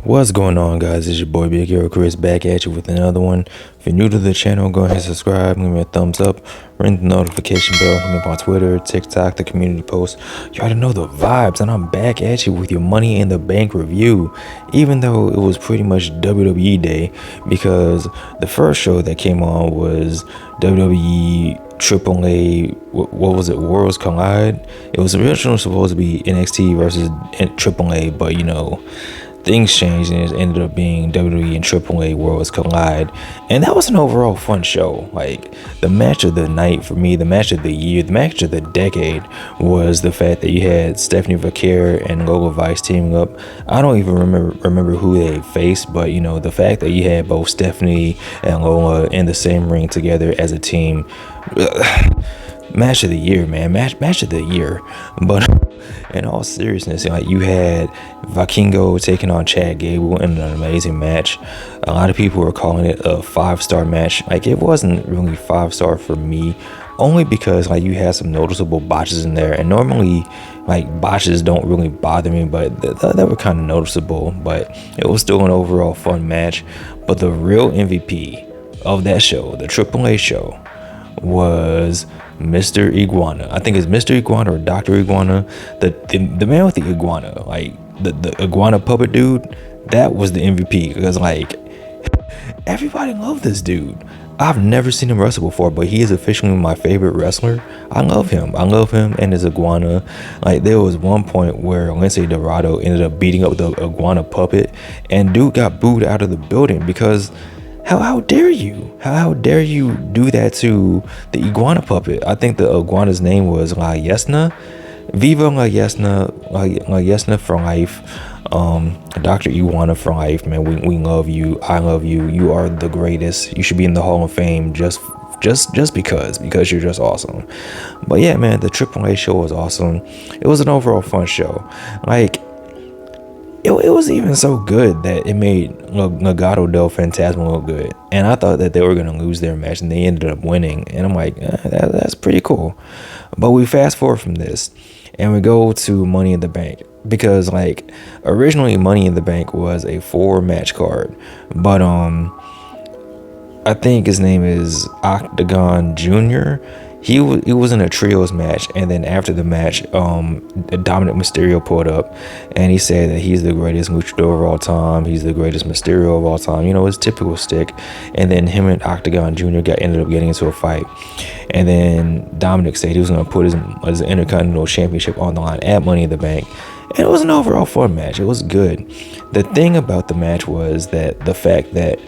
What's going on, guys? It's your boy Chris back at you with another one. If you're new to the channel, go ahead and subscribe, give me a thumbs up, ring the notification bell, hit me up on Twitter, TikTok, the community post. You already know the vibes, and I'm back at you with your Money in the Bank review. Even though it was pretty much WWE day, because the first show that came on was WWE AAA, what was it, Worlds Collide? It was originally supposed to be NXT versus AAA, but you know, things changed and it ended up being WWE and AAA Worlds Collide. And that was an overall fun show. Like, the match of the night for me, the match of the year, the match of the decade was the fact that you had Stephanie Vaquer and Lola Vice teaming up. I don't even remember who they faced, but you know, the fact that you had both Stephanie and Lola in the same ring together as a team, match of the year, man. Match of the year. But in all seriousness, like, you had Vikingo taking on Chad Gable in an amazing match. A lot of people were calling it a 5-star match. Like, it wasn't really 5-star for me, only because like you had some noticeable botches in there, and normally like botches don't really bother me, but they were kind of noticeable. But it was still an overall fun match. But the real MVP of that show, the AAA show, was Mr. Iguana. I think it's Mr. Iguana or Dr. Iguana. The man with the iguana, like the iguana puppet dude, that was the MVP. Because like, everybody loved this dude. I've never seen him wrestle before, but he is officially my favorite wrestler. I love him and his iguana. Like, there was one point where Lindsay Dorado ended up beating up the iguana puppet, and dude got booed out of the building because How dare you? How dare you do that to the iguana puppet? I think the iguana's name was La Yesna. Viva La Yesna, La Yesna for life. Dr. Iguana for life, man. We love you. I love you. You are the greatest. You should be in the Hall of Fame just because you're just awesome. But yeah, man, the AAA show was awesome. It was an overall fun show. Like, it was even so good that it made Legado del Fantasma look good. And I thought that they were going to lose their match, and they ended up winning. And I'm like, that's pretty cool. But we fast forward from this, and we go to Money in the Bank. Because, like, originally Money in the Bank was a 4-match card. But, I think his name is Octagon Jr., He was in a trios match, and then after the match, Dominik Mysterio pulled up, and he said that he's the greatest luchador of all time. He's the greatest Mysterio of all time. You know, his typical stick. And then him and Octagon Jr. ended up getting into a fight. And then Dominik said he was going to put his Intercontinental Championship on the line at Money in the Bank. And it was an overall fun match. It was good. The thing about the match was that the fact that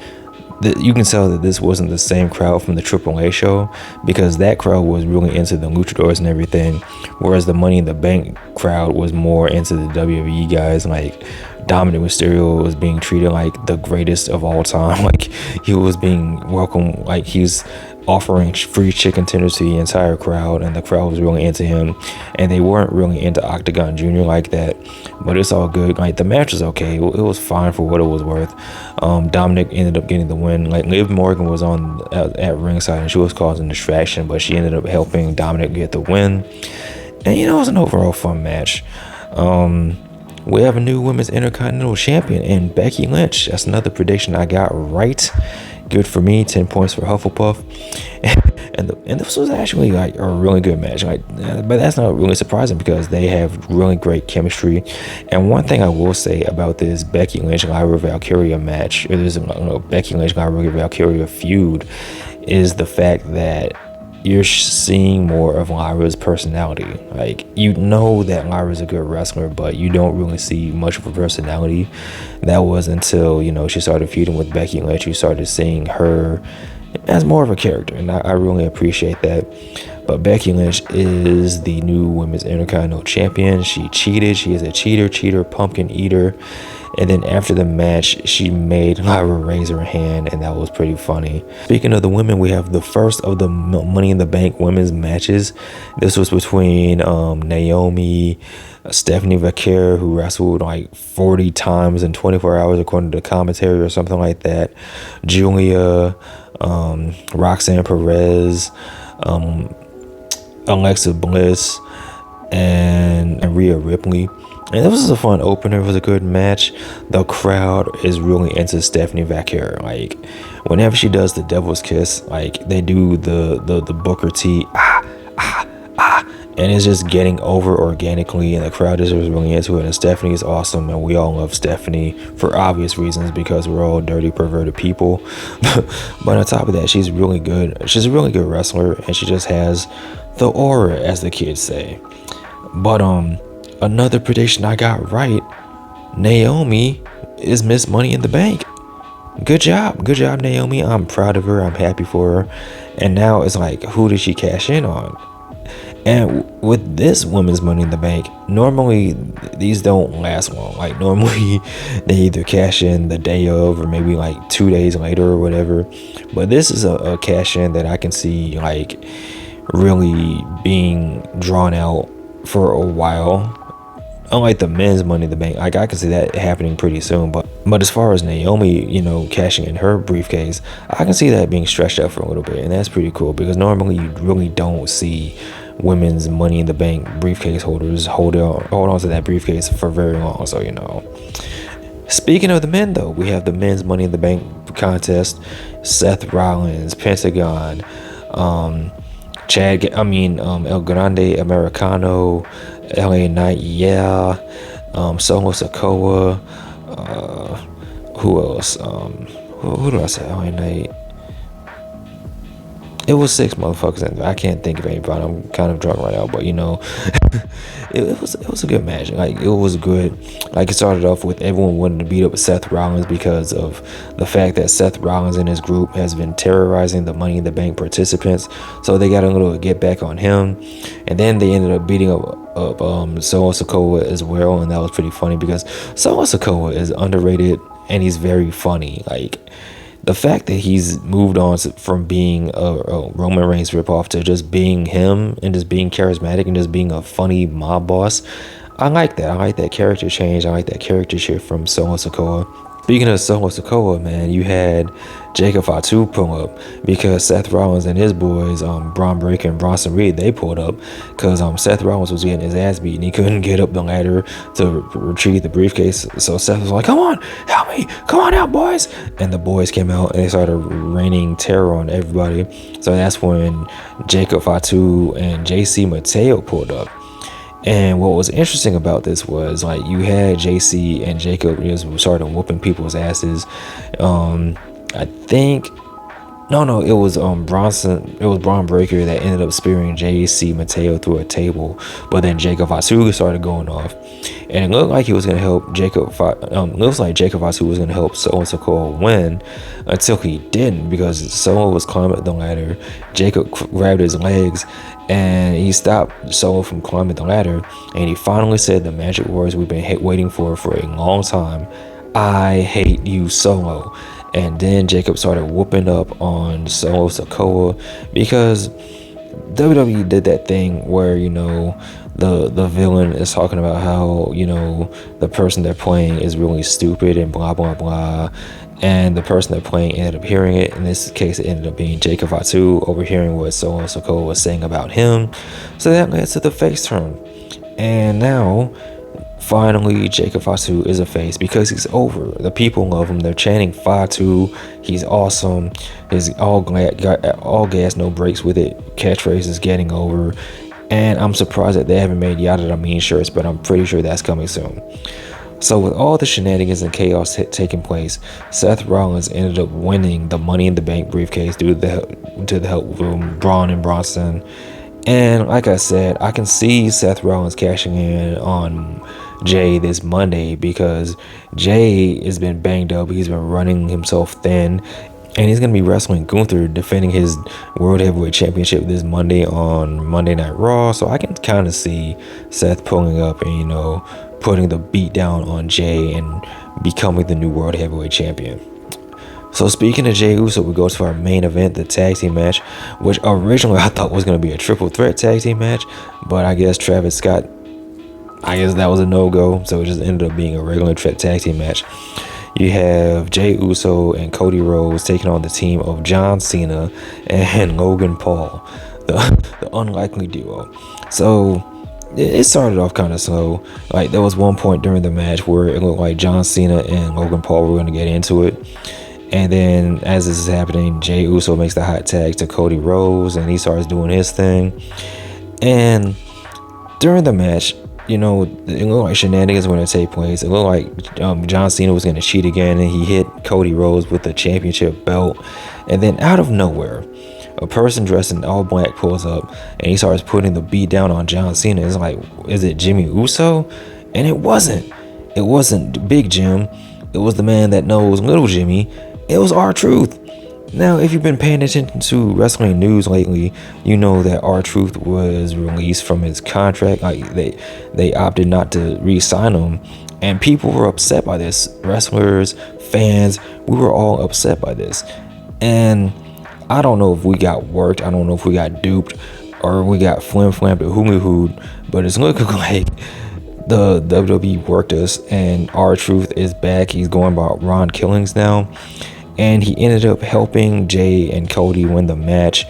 you can tell that this wasn't the same crowd from the AAA show, because that crowd was really into the luchadors and everything, whereas the Money in the Bank crowd was more into the WWE guys. Like, Dominik Mysterio was being treated like the greatest of all time. Like, he was being welcomed, like he's offering free chicken tenders to the entire crowd, and the crowd was really into him, and they weren't really into Octagon Jr. like that. But it's all good. Like, the match was okay. It was fine for what it was worth. Dominik ended up getting the win. Like, Liv Morgan was on at ringside, and she was causing distraction, but she ended up helping Dominik get the win. And you know, it was an overall fun match. We have a new Women's Intercontinental Champion in Becky Lynch. That's another prediction I got right. Good for me. 10 points for Hufflepuff. And this was actually like a really good match. Like, but that's not really surprising because they have really great chemistry. And one thing I will say about this Becky Lynch Lyra Valkyria match, or this Becky Lynch Lyra Valkyria feud, is the fact that you're seeing more of Lyra's personality. Like, you know that Lyra's a good wrestler, but you don't really see much of her personality. That was until, you know, she started feuding with Becky Lynch. You started seeing her as more of a character, and I really appreciate that. But Becky Lynch is the new Women's Intercontinental Champion. She cheated. She is a cheater, pumpkin eater. And then after the match, she made Lyra raise her hand, and that was pretty funny. Speaking of the women, we have the first of the Money in the Bank women's matches. This was between Naomi, Stephanie Vaquer, who wrestled like 40 times in 24 hours according to the commentary or something like that. Giulia, Roxanne Perez, Alexa Bliss, and Rhea Ripley. And this was a fun opener. It was a good match. The crowd is really into Stephanie Vaquer. Like, whenever she does the devil's kiss, like, they do the Booker T, and it's just getting over organically, and the crowd is really into it. And Stephanie is awesome, and we all love Stephanie for obvious reasons, because we're all dirty, perverted people. But on top of that, she's really good. She's a really good wrestler, and she just has the aura, as the kids say. But another prediction I got right: Naomi is Miss Money in the Bank. Good job, Naomi. I'm proud of her. I'm happy for her. And now it's like, who did she cash in on? And with this women's Money in the Bank, normally these don't last long. Like, normally they either cash in the day of, or maybe like 2 days later or whatever. But this is a cash in that I can see like really being drawn out for a while. Unlike the men's Money in the Bank, like, I can see that happening pretty soon. But as far as Naomi, cashing in her briefcase, I can see that being stretched out for a little bit, and that's pretty cool, because normally you really don't see women's Money in the Bank briefcase holders hold on to that briefcase for very long. So, Speaking of the men, though, we have the men's Money in the Bank contest. Seth Rollins, Pentagon, El Grande, Americano, LA Knight, Solo Sikoa, who else? Who do I say? LA Knight. It was 6 motherfuckers, and I can't think of anybody. I'm kind of drunk right now, but it was a good match. Like, it was good. Like, it started off with everyone wanting to beat up Seth Rollins because of the fact that Seth Rollins and his group has been terrorizing the Money in the Bank participants. So they got a little get back on him, and then they ended up beating up Solo Sikoa as well, and that was pretty funny because Solo Sikoa is underrated and he's very funny. Like, the fact that he's moved on from being a Roman Reigns ripoff to just being him and just being charismatic and just being a funny mob boss, I like that. I like that character change. I like that character shift from Solo Sikoa. Speaking of Solo Sikoa, man, you had Jacob Fatu pull up because Seth Rollins and his boys, Braun Breaker and Bronson Reed, they pulled up because Seth Rollins was getting his ass beat and he couldn't get up the ladder to retrieve the briefcase. So Seth was like, "Come on, help me, come on out, boys!" And the boys came out and they started raining terror on everybody. So that's when Jacob Fatu and JC Mateo pulled up. And what was interesting about this was, like, you had JC and Jacob just started whooping people's asses. I think it was Braun Breaker that ended up spearing JC Mateo through a table, but then Jacob Fatu started going off, and it looked like he was gonna help Jacob Fatu was gonna help Solo Sikoa win, until he didn't, because Solo was climbing the ladder. Jacob grabbed his legs and he stopped Solo from climbing the ladder, and he finally said the magic words we've been waiting for a long time: "I hate you, Solo." And then Jacob started whooping up on Solo Sikoa, because WWE did that thing where, the villain is talking about how, the person they're playing is really stupid and blah, blah, blah. And the person they're playing ended up hearing it. In this case, it ended up being Jacob Fatu overhearing what Solo Sikoa was saying about him. So that led to the face turn. And now, finally, Jacob Fatu is a face because he's over. The people love him. They're chanting Fatu. He's awesome. His all gas, no brakes with it catchphrase is getting over. And I'm surprised that they haven't made Yada Da Mean shirts, but I'm pretty sure that's coming soon. So with all the shenanigans and chaos taking place, Seth Rollins ended up winning the Money in the Bank briefcase due to the help from Braun and Bronson. And like I said, I can see Seth Rollins cashing in on Jay this Monday, because Jay has been banged up. He's been running himself thin, and he's going to be wrestling Gunther, defending his World Heavyweight Championship this Monday on Monday Night Raw. So I can kind of see Seth pulling up and, putting the beat down on Jay and becoming the new World Heavyweight Champion. So speaking of Jey Uso, we go to our main event, the tag team match, which originally I thought was going to be a triple threat tag team match, but I guess Travis Scott, that was a no-go, so it just ended up being a regular tag team match. You have Jey Uso and Cody Rhodes taking on the team of John Cena and Logan Paul, the unlikely duo. So it started off kind of slow. Like, there was one point during the match where it looked like John Cena and Logan Paul were going to get into it. And then as this is happening, Jey Uso makes the hot tag to Cody Rhodes, and he starts doing his thing. And during the match, you know, it looked like shenanigans were going to take place. It looked like John Cena was going to cheat again, and he hit Cody Rhodes with the championship belt. And then out of nowhere, a person dressed in all black pulls up, and he starts putting the beat down on John Cena. It's like, is it Jimmy Uso? And it wasn't. It wasn't Big Jim. It was the man that knows Little Jimmy. It was R-Truth. Now, if you've been paying attention to wrestling news lately, you know that R-Truth was released from his contract. Like, they opted not to re-sign him, and people were upset by this. Wrestlers, fans, we were all upset by this. And I don't know if we got worked. I don't know if we got duped or we got flim-flammed or hoo-hooed, but it's looking like the WWE worked us, and R-Truth is back. He's going by Ron Killings now. And he ended up helping Jey and Cody win the match.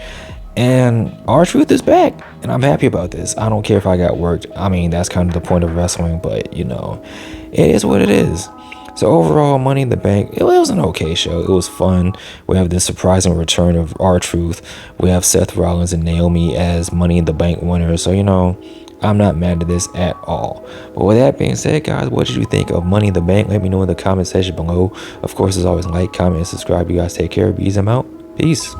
And R-Truth is back. And I'm happy about this. I don't care if I got worked. I mean, that's kind of the point of wrestling. But, you know, it is what it is. So overall, Money in the Bank, it was an okay show. It was fun. We have this surprising return of R-Truth. We have Seth Rollins and Naomi as Money in the Bank winners. So, you know, I'm not mad at this at all. But with that being said, guys, what did you think of Money in the Bank? Let me know in the comment section below. Of course, as always, like, comment, and subscribe. You guys take care. Peace. I'm out. Peace.